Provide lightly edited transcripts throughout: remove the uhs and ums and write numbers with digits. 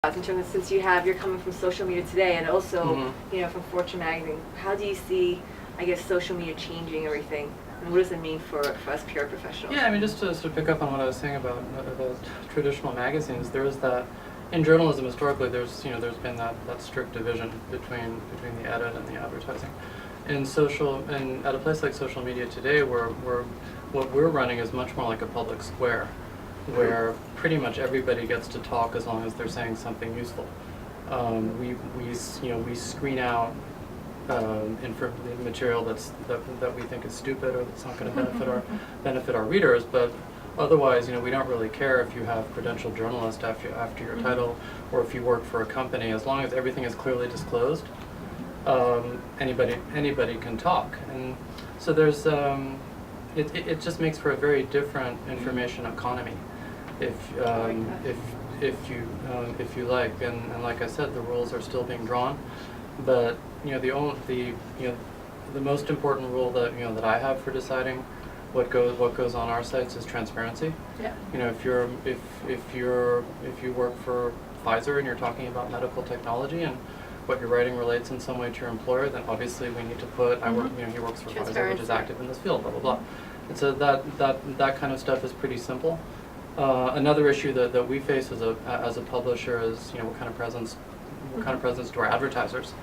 in terms of, since you're coming from social media today and also from Fortune magazine, how do you see, I guess, social media changing everything, and what does it mean for us PR professionals? Yeah, I mean, just to sort of pick up on what I was saying about traditional magazines, there is that in journalism historically there's been that strict division between the edit and the advertising. And at a place like social media today, what we're running is much more like a public square, where pretty much everybody gets to talk as long as they're saying something useful. We screen out material that we think is stupid or that's not going to benefit our readers, but otherwise, we don't really care if you have credentialed journalist after your title, or if you work for a company. As long as everything is clearly disclosed, anybody can talk. And so there's it just makes for a very different information economy, if you like. And like I said, the rules are still being drawn, but the most important rule that I have for deciding what goes on our sites is transparency. Yeah. If you work for Pfizer and you're talking about medical technology and what you're writing relates in some way to your employer, then obviously we need to put he works for Pfizer, which is active in this field, blah blah blah. And so that kind of stuff is pretty simple. Another issue that we face as a publisher is what kind of presence do our advertisers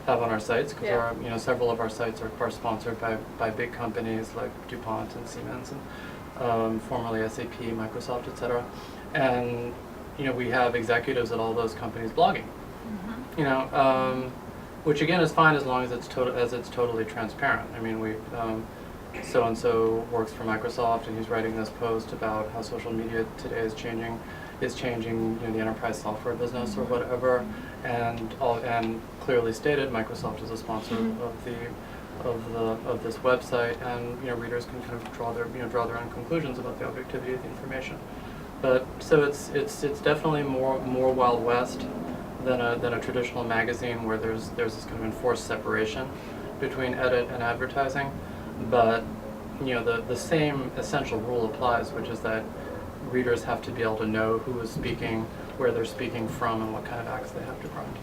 have on our sites, because several of our sites are sponsored by big companies like DuPont and Siemens and formerly SAP, Microsoft, etc. And we have executives at all those companies blogging. Which again is fine as long as it's totally transparent. I mean, so and so works for Microsoft and he's writing this post about how social media today is changing the enterprise software business or whatever, and clearly stated Microsoft is a sponsor of this website, and readers can kind of draw their own conclusions about the objectivity of the information. But so it's definitely more Wild West than a traditional magazine where there's this kind of enforced separation between edit and advertising. But the same essential rule applies, which is that readers have to be able to know who is speaking, where they're speaking from, and what kind of acts they have to grind.